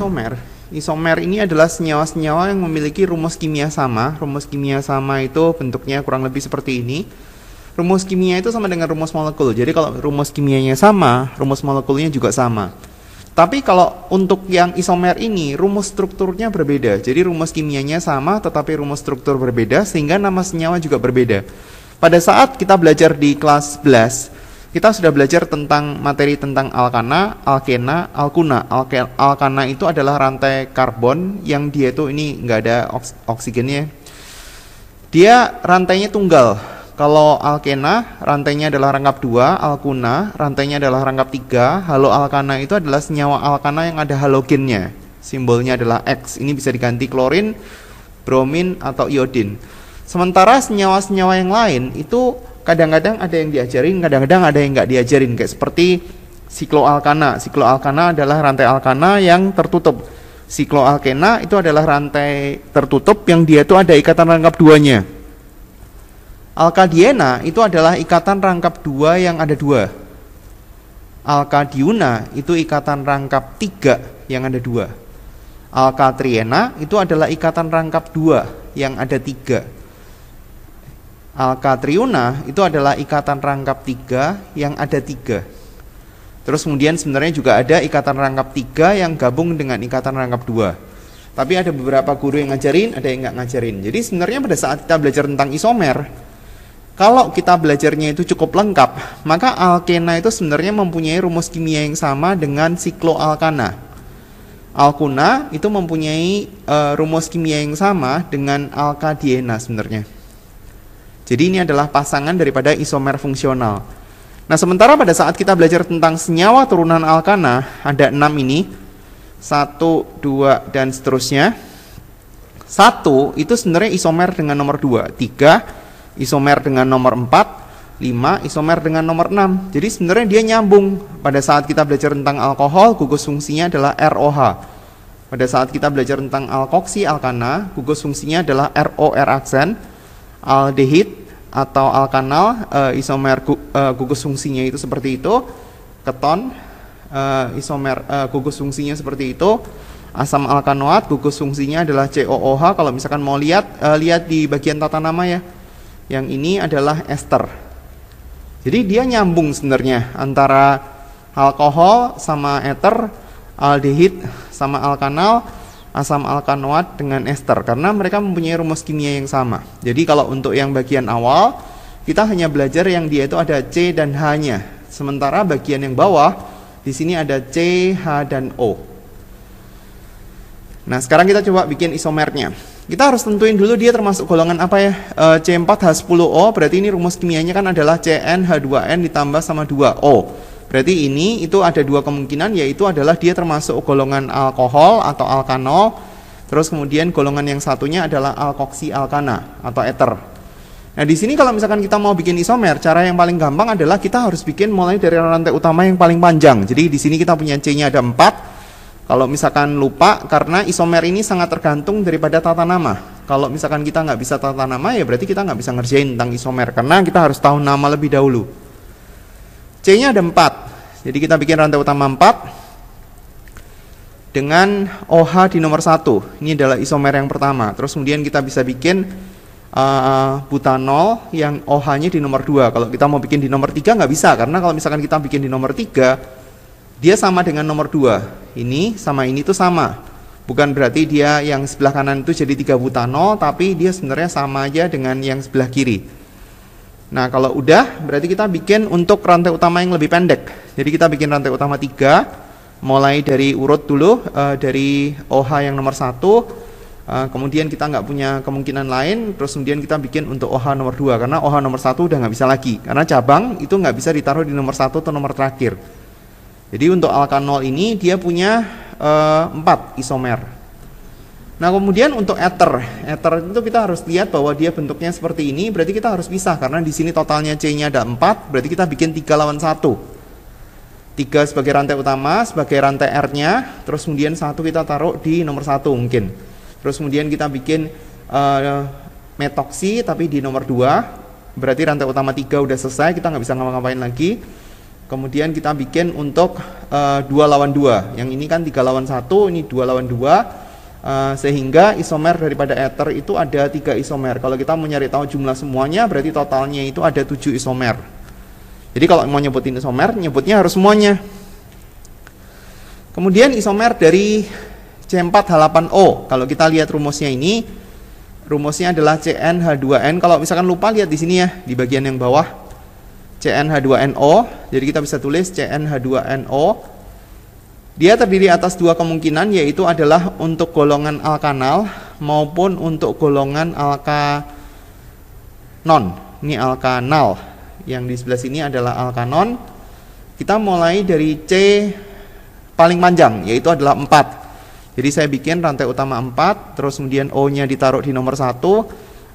isomer. Isomer ini adalah senyawa-senyawa yang memiliki rumus kimia sama. Rumus kimia sama itu bentuknya kurang lebih seperti ini. Rumus kimia itu sama dengan rumus molekul. Jadi kalau rumus kimianya sama, rumus molekulnya juga sama. Tapi kalau untuk yang isomer ini, rumus strukturnya berbeda. Jadi rumus kimianya sama, tetapi rumus struktur berbeda, sehingga nama senyawa juga berbeda. Pada saat kita belajar di kelas 11, kita sudah belajar tentang materi tentang alkana, alkena, alkuna. Alkana itu adalah rantai karbon yang dia itu ini nggak ada oksigennya. Dia rantainya tunggal. Kalau alkena, rantainya adalah rangkap 2, alkuna, rantainya adalah rangkap 3, halo alkana itu adalah senyawa alkana yang ada halogennya. Simbolnya adalah X. Ini bisa diganti klorin, bromin, atau iodin. Sementara senyawa-senyawa yang lain itu kadang-kadang ada yang diajarin, kadang-kadang ada yang nggak diajarin. Kayak seperti sikloalkana. Sikloalkana adalah rantai alkana yang tertutup. Sikloalkena itu adalah rantai tertutup yang dia itu ada ikatan rangkap 2-nya. Alkadiena itu adalah ikatan rangkap 2 yang ada 2. Alkadiuna itu ikatan rangkap 3 yang ada 2. Alkatriena itu adalah ikatan rangkap 2 yang ada 3. Alkatriuna itu adalah ikatan rangkap 3 yang ada 3. Terus kemudian sebenarnya juga ada ikatan rangkap 3 yang gabung dengan ikatan rangkap 2. Tapi ada beberapa guru yang ngajarin, ada yang nggak ngajarin. Jadi sebenarnya pada saat kita belajar tentang isomer, kalau kita belajarnya itu cukup lengkap, maka alkena itu sebenarnya mempunyai rumus kimia yang sama dengan sikloalkana. Alkuna itu mempunyai rumus kimia yang sama dengan alkadiena sebenarnya. Jadi ini adalah pasangan daripada isomer fungsional. Nah, sementara pada saat kita belajar tentang senyawa turunan alkana, ada 6 ini. 1, 2, dan seterusnya. 1 itu sebenarnya isomer dengan nomor 2. 3 isomer dengan nomor 4. 5 isomer dengan nomor 6. Jadi sebenarnya dia nyambung. Pada saat kita belajar tentang alkohol, gugus fungsinya adalah ROH. Pada saat kita belajar tentang alkoksi alkana, gugus fungsinya adalah ROR aksen. Aldehid atau alkanal, isomer gugus fungsinya itu seperti itu. Keton, isomer gugus fungsinya seperti itu. Asam alkanoat, gugus fungsinya adalah COOH. Kalau misalkan mau lihat di bagian tata nama ya. Yang ini adalah ester. Jadi dia nyambung sebenarnya antara alkohol sama eter, aldehid sama alkanal, asam alkanoat dengan ester, karena mereka mempunyai rumus kimia yang sama. Jadi kalau untuk yang bagian awal, kita hanya belajar yang dia itu ada C dan H-nya. Sementara bagian yang bawah, di sini ada C, H, dan O. Nah, sekarang kita coba bikin isomernya. Kita harus tentuin dulu dia termasuk golongan apa ya. C4H10O, berarti ini rumus kimianya kan adalah CnH2n ditambah sama 2O. Berarti ini itu ada 2 kemungkinan, yaitu adalah dia termasuk golongan alkohol atau alkanol. Terus kemudian golongan yang satunya adalah alkoksi alkana atau eter. Nah, di sini kalau misalkan kita mau bikin isomer, cara yang paling gampang adalah kita harus bikin mulai dari rantai utama yang paling panjang. Jadi di sini kita punya C-nya ada 4. Kalau misalkan lupa, karena isomer ini sangat tergantung daripada tata nama. Kalau misalkan kita nggak bisa tata nama, ya berarti kita nggak bisa ngerjain tentang isomer, karena kita harus tahu nama lebih dahulu. C-nya ada 4. Jadi kita bikin rantai utama 4 dengan OH di nomor 1. Ini adalah isomer yang pertama. Terus kemudian kita bisa bikin butanol yang OH-nya di nomor 2. Kalau kita mau bikin di nomor 3 nggak bisa, karena kalau misalkan kita bikin di nomor 3, dia sama dengan nomor 2. Ini sama ini tuh sama. Bukan berarti dia yang sebelah kanan itu jadi 3 butanol, tapi dia sebenarnya sama aja dengan yang sebelah kiri. Nah, kalau udah, berarti kita bikin untuk rantai utama yang lebih pendek. Jadi kita bikin rantai utama 3, mulai dari urut dulu, dari OH yang nomor 1, kemudian kita nggak punya kemungkinan lain, terus kemudian kita bikin untuk OH nomor 2, karena OH nomor 1 udah nggak bisa lagi, karena cabang itu nggak bisa ditaruh di nomor 1 atau nomor terakhir. Jadi untuk alkanol ini dia punya 4 isomer. Nah, kemudian untuk eter itu kita harus lihat bahwa dia bentuknya seperti ini, berarti kita harus pisah, karena di sini totalnya C-nya ada 4, berarti kita bikin 3 lawan 1. 3 sebagai rantai utama, sebagai rantai R-nya, terus kemudian 1 kita taruh di nomor 1 mungkin. Terus kemudian kita bikin metoksi tapi di nomor 2, berarti rantai utama 3 udah selesai, kita nggak bisa ngapa-ngapain lagi. Kemudian kita bikin untuk 2 lawan 2. Yang ini kan 3 lawan 1, ini 2 lawan 2. Sehingga isomer daripada ether itu ada 3 isomer. Kalau kita mau nyari tahu jumlah semuanya, berarti totalnya itu ada 7 isomer. Jadi kalau mau nyebutin isomer, nyebutnya harus semuanya. Kemudian isomer dari C4H8O. Kalau kita lihat rumusnya ini, rumusnya adalah CnH2n. Kalau misalkan lupa, lihat di sini ya, di bagian yang bawah, CnH2NO. Jadi kita bisa tulis CnH2NO. Dia terdiri atas 2 kemungkinan, yaitu adalah untuk golongan alkanal maupun untuk golongan alkanon. Ini alkanal. Yang di sebelah sini adalah alkanon. Kita mulai dari C paling panjang, yaitu adalah 4. Jadi saya bikin rantai utama 4, terus kemudian O-nya ditaruh di nomor 1,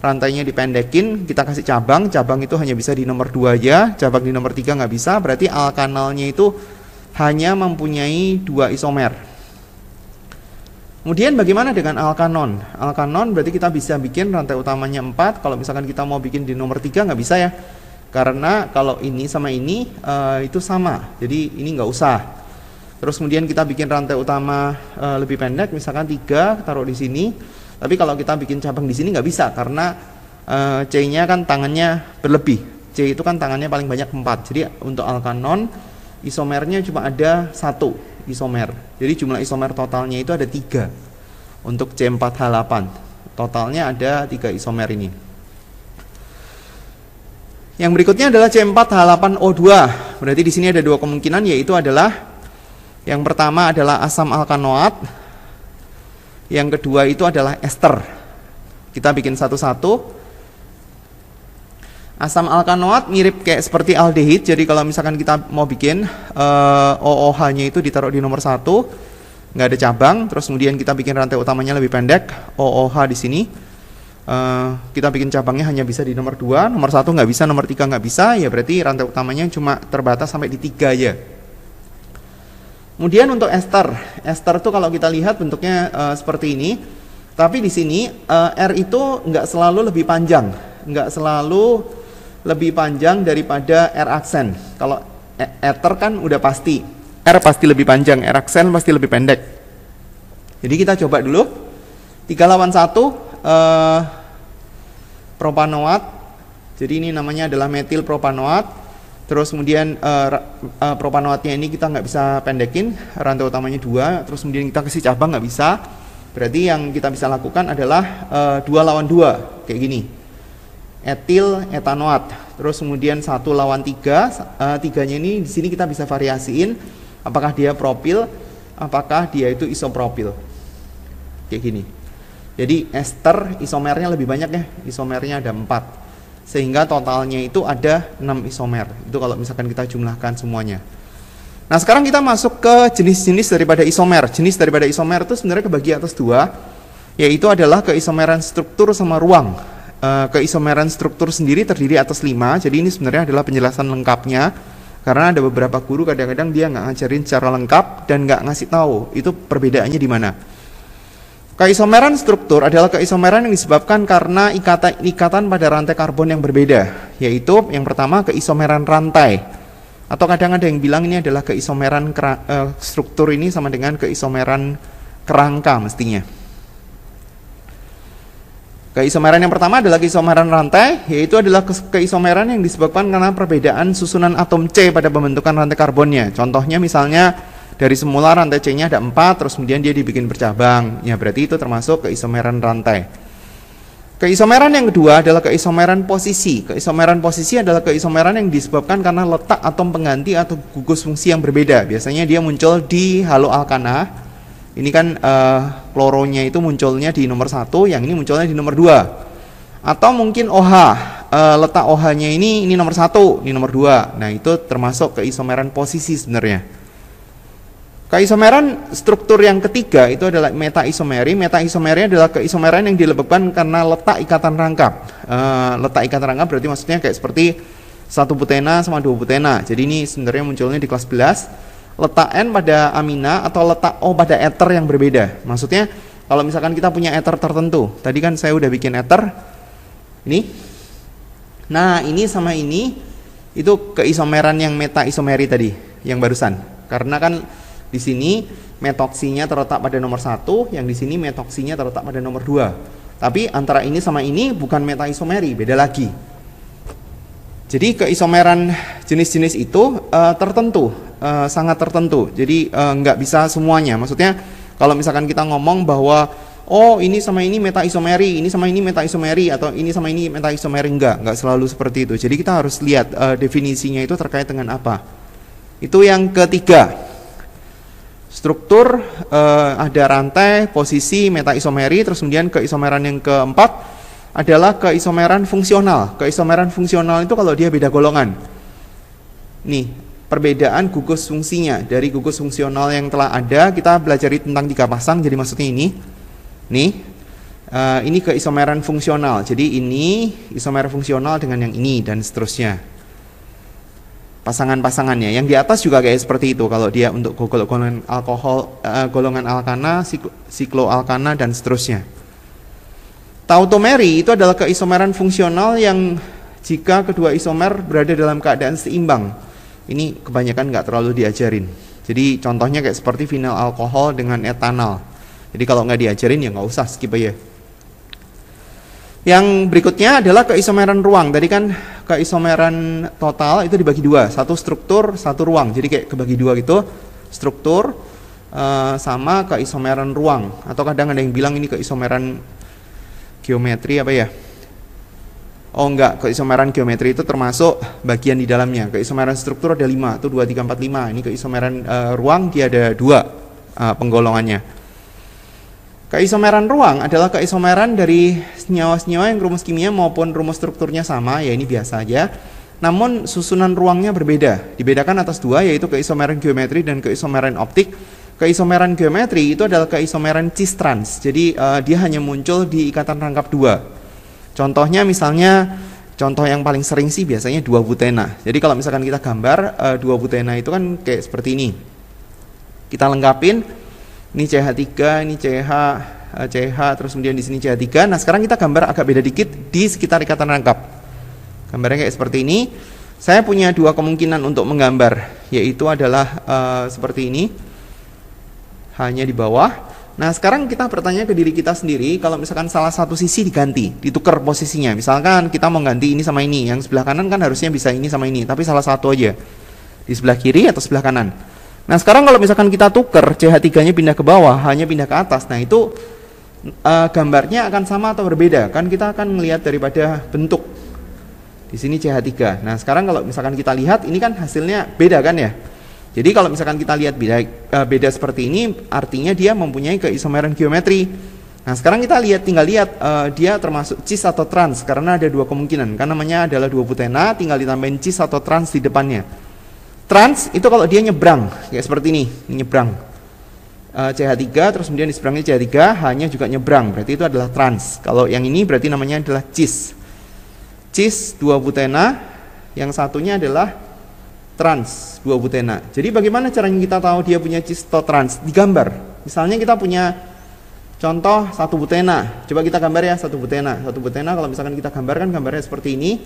rantainya dipendekin, kita kasih cabang. Cabang itu hanya bisa di nomor 2 aja, cabang di nomor 3 nggak bisa, berarti alkanalnya itu hanya mempunyai 2 isomer. Kemudian bagaimana dengan alkanon? Alkanon berarti kita bisa bikin rantai utamanya 4, kalau misalkan kita mau bikin di nomor 3 nggak bisa ya, karena kalau ini sama ini itu sama, jadi ini nggak usah. Terus kemudian kita bikin rantai utama lebih pendek, misalkan 3, taruh di sini. Tapi kalau kita bikin cabang di sini nggak bisa, karena C-nya kan tangannya berlebih. C itu kan tangannya paling banyak 4. Jadi untuk alkanon isomernya cuma ada 1 isomer. Jadi jumlah isomer totalnya itu ada 3 untuk C4H8. Totalnya ada 3 isomer ini. Yang berikutnya adalah C4H8O2. Berarti di sini ada 2 kemungkinan, yaitu adalah yang pertama adalah asam alkanoat, yang kedua itu adalah ester. Kita bikin satu-satu. Asam alkanoat mirip kayak seperti aldehid. Jadi kalau misalkan kita mau bikin OOH-nya itu ditaruh di nomor 1, nggak ada cabang. Terus kemudian kita bikin rantai utamanya lebih pendek, OOH di sini. Kita bikin cabangnya hanya bisa di nomor 2, nomor 1 nggak bisa, nomor 3 nggak bisa. Ya berarti rantai utamanya cuma terbatas sampai di 3 aja. Kemudian untuk ester, ester itu kalau kita lihat bentuknya seperti ini, tapi di sini R itu nggak selalu lebih panjang, nggak selalu lebih panjang daripada R aksen. Kalau ether kan udah pasti, R pasti lebih panjang, R aksen pasti lebih pendek. Jadi kita coba dulu, 3 lawan 1 propanoat, jadi ini namanya adalah metil propanoat. Terus kemudian propanoatnya ini kita nggak bisa pendekin, rantai utamanya 2, terus kemudian kita kasih cabang nggak bisa. Berarti yang kita bisa lakukan adalah 2 lawan 2, kayak gini. Etil etanoat, terus kemudian 1 lawan 3, 3-nya ini di sini kita bisa variasiin, apakah dia propil, apakah dia itu isopropil, kayak gini. Jadi ester isomernya lebih banyak ya, isomernya ada 4. Sehingga totalnya itu ada 6 isomer. Itu kalau misalkan kita jumlahkan semuanya. Nah sekarang kita masuk ke jenis-jenis daripada isomer. Jenis daripada isomer itu sebenarnya kebagi atas 2, yaitu adalah keisomeran struktur sama ruang. Keisomeran struktur sendiri terdiri atas 5. Jadi ini sebenarnya adalah penjelasan lengkapnya, karena ada beberapa guru kadang-kadang dia nggak ngajarin secara lengkap dan nggak ngasih tahu itu perbedaannya di mana. Keisomeran struktur adalah keisomeran yang disebabkan karena ikatan pada rantai karbon yang berbeda, yaitu yang pertama keisomeran rantai, atau kadang ada yang bilang ini adalah keisomeran struktur ini sama dengan keisomeran kerangka mestinya. Keisomeran yang pertama adalah keisomeran rantai, yaitu adalah keisomeran yang disebabkan karena perbedaan susunan atom C pada pembentukan rantai karbonnya. Contohnya misalnya dari semula rantai C-nya ada 4, terus kemudian dia dibikin bercabang. Ya berarti itu termasuk keisomeran rantai. Keisomeran yang kedua adalah keisomeran posisi. Keisomeran posisi adalah keisomeran yang disebabkan karena letak atom pengganti atau gugus fungsi yang berbeda. Biasanya dia muncul di haloalkana. Ini kan kloronya itu munculnya di nomor 1, yang ini munculnya di nomor 2. Atau mungkin OH, letak OH-nya ini nomor 1, ini nomor 2. Nah itu termasuk keisomeran posisi sebenarnya. Keisomeran struktur yang ketiga itu adalah metaisomeri. Metaisomeri adalah keisomeran yang disebabkan karena letak ikatan rangkap. Letak ikatan rangkap berarti maksudnya kayak seperti 1 butena sama 2 butena. Jadi ini sebenarnya munculnya di kelas 11. Letak N pada amina atau letak O pada ether yang berbeda. Maksudnya kalau misalkan kita punya ether tertentu, tadi kan saya udah bikin ether ini. Nah ini sama ini Itu keisomeran yang meta isomeri tadi, yang barusan. Karena kan di sini metoksinya terletak pada nomor 1, yang di sini metoksinya terletak pada nomor 2. Tapi antara ini sama ini bukan meta isomeri, beda lagi. Jadi keisomeran jenis-jenis itu tertentu, sangat tertentu. Jadi nggak bisa semuanya. Maksudnya kalau misalkan kita ngomong bahwa oh ini sama ini meta isomeri, ini sama ini meta isomeri, atau ini sama ini meta isomeri, enggak selalu seperti itu. Jadi kita harus lihat definisinya itu terkait dengan apa. Itu yang ketiga. Struktur, ada rantai, posisi, meta isomeri. Terus kemudian keisomeran yang keempat adalah keisomeran fungsional. Keisomeran fungsional itu kalau dia beda golongan. Nih, perbedaan gugus fungsinya. Dari gugus fungsional yang telah ada, kita belajar tentang 3 pasang, jadi maksudnya ini. Nih, ini keisomeran fungsional. Jadi ini isomer fungsional dengan yang ini, dan seterusnya. Pasangan-pasangannya. Yang di atas juga kayak seperti itu. Kalau dia untuk golongan alkohol, golongan alkana, sikloalkana, dan seterusnya. Tautomeri itu adalah keisomeran fungsional yang jika kedua isomer berada dalam keadaan seimbang. Ini kebanyakan nggak terlalu diajarin. Jadi contohnya kayak seperti vinyl alkohol dengan etanol. Jadi kalau nggak diajarin ya nggak usah, skip aja. Yang berikutnya adalah keisomeran ruang. Tadi kan keisomeran total itu dibagi 2, satu struktur, satu ruang. Jadi kayak kebagi 2 gitu, struktur sama keisomeran ruang. Atau kadang ada yang bilang ini keisomeran geometri apa ya? Oh enggak, keisomeran geometri itu termasuk bagian di dalamnya. Keisomeran struktur ada 5, itu 2, 3, 4, 5. Ini keisomeran ruang dia ada 2 penggolongannya. Keisomeran ruang adalah keisomeran dari senyawa-senyawa yang rumus kimia maupun rumus strukturnya sama, ya ini biasa aja. Namun susunan ruangnya berbeda. Dibedakan atas 2, yaitu keisomeran geometri dan keisomeran optik. Keisomeran geometri itu adalah keisomeran cis trans. Jadi dia hanya muncul di ikatan rangkap 2. Contohnya misalnya, contoh yang paling sering sih biasanya 2-butena. Jadi kalau misalkan kita gambar 2-butena itu kan kayak seperti ini. Kita lengkapin, ini CH3, ini CH, terus kemudian di sini CH3. Nah sekarang kita gambar agak beda dikit di sekitar ikatan rangkap. Gambarnya kayak seperti ini. Saya punya 2 kemungkinan untuk menggambar, yaitu adalah seperti ini. Hanya di bawah. Nah sekarang kita bertanya ke diri kita sendiri, kalau misalkan salah satu sisi diganti, ditukar posisinya. Misalkan kita mau ganti ini sama ini, yang sebelah kanan kan harusnya bisa ini sama ini, tapi salah satu aja, di sebelah kiri atau sebelah kanan. Nah sekarang kalau misalkan kita tukar, CH3 nya pindah ke bawah, hanya pindah ke atas. Nah itu gambarnya akan sama atau berbeda. Kan kita akan melihat daripada bentuk. Di sini CH3. Nah sekarang kalau misalkan kita lihat, ini kan hasilnya beda kan ya. Jadi kalau misalkan kita lihat beda seperti ini, artinya dia mempunyai keisomeran geometri. Nah sekarang kita tinggal lihat dia termasuk cis atau trans, karena ada 2 kemungkinan. Kan namanya adalah 2-butena, tinggal ditambahin cis atau trans di depannya. Trans itu kalau dia nyebrang, kayak seperti ini nyebrang. CH3, terus kemudian di seberangnya CH3, hanya juga nyebrang, berarti itu adalah trans. Kalau yang ini berarti namanya adalah cis. Cis 2-butena, yang satunya adalah trans 2-butena. Jadi bagaimana caranya kita tahu dia punya cis atau trans? Digambar. Misalnya kita punya contoh 1-butena. Coba kita gambar ya 1-butena. 1-butena kalau misalkan kita gambarkan gambarnya seperti ini.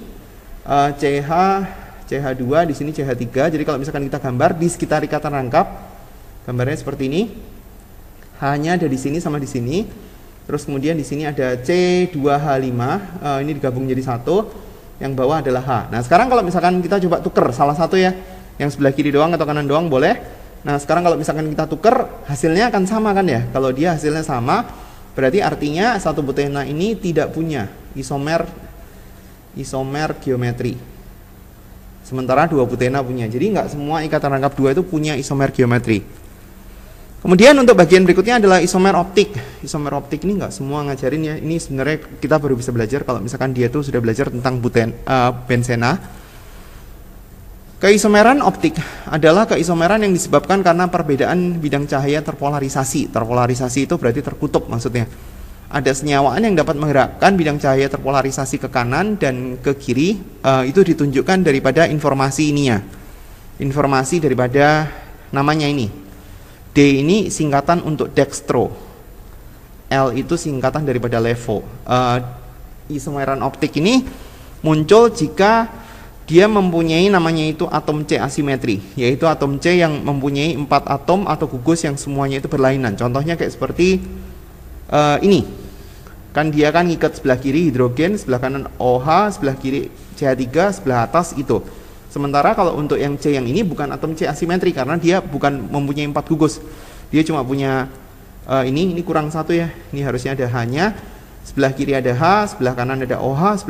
CH2 di sini CH3. Jadi kalau misalkan kita gambar di sekitar ikatan rangkap, gambarnya seperti ini. Hanya ada di sini sama di sini. Terus kemudian di sini ada C2H5. Ini digabung jadi 1. Yang bawah adalah H. Nah sekarang kalau misalkan kita coba tuker salah satu ya, yang sebelah kiri doang atau kanan doang boleh. Nah sekarang kalau misalkan kita tuker, hasilnya akan sama kan ya. Kalau dia hasilnya sama, berarti artinya 1-butena ini tidak punya isomer geometri. Sementara 2-butena punya. Jadi nggak semua ikatan rangkap 2 itu punya isomer geometri. Kemudian untuk bagian berikutnya adalah isomer optik. Isomer optik ini nggak semua ngajarin ya. Ini sebenarnya kita baru bisa belajar kalau misalkan dia tuh sudah belajar tentang benzena. Keisomeran optik adalah keisomeran yang disebabkan karena perbedaan bidang cahaya terpolarisasi. Terpolarisasi itu berarti terkutup maksudnya. Ada senyawaan yang dapat menggerakkan bidang cahaya terpolarisasi ke kanan dan ke kiri. Itu ditunjukkan daripada informasi ininya. Informasi daripada namanya ini. D ini singkatan untuk dextro. L itu singkatan daripada levo. Isomeran optik ini muncul jika dia mempunyai namanya itu atom C asimetri, yaitu atom C yang mempunyai 4 atom atau gugus yang semuanya itu berlainan. Contohnya kayak seperti ini. Kan dia kan ngikat sebelah kiri hidrogen, sebelah kanan OH, sebelah kiri CH3, sebelah atas itu. Sementara kalau untuk yang C yang ini bukan atom C asimetri karena dia bukan mempunyai 4 gugus. Dia cuma punya ini kurang satu ya. Ini harusnya ada H-nya. Sebelah kiri ada H, sebelah kanan ada OH,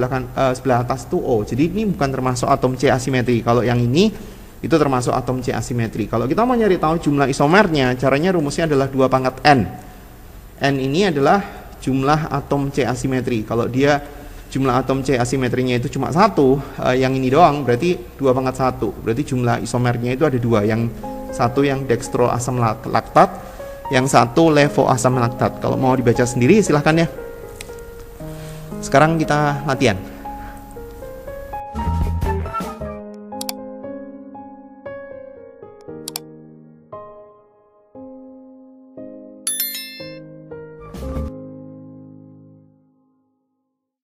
sebelah atas itu O. Jadi ini bukan termasuk atom C asimetri. Kalau yang ini itu termasuk atom C asimetri. Kalau kita mau nyari tahu jumlah isomernya, caranya rumusnya adalah 2 pangkat N. N ini adalah jumlah atom C asimetri. Kalau dia jumlah atom C asimetrinya itu cuma 1, yang ini doang berarti 2 pangkat 1. Berarti jumlah isomernya itu ada 2. Yang satu yang dextro asam laktat, yang satu levo asam laktat. Kalau mau dibaca sendiri silahkan ya. Sekarang kita latihan.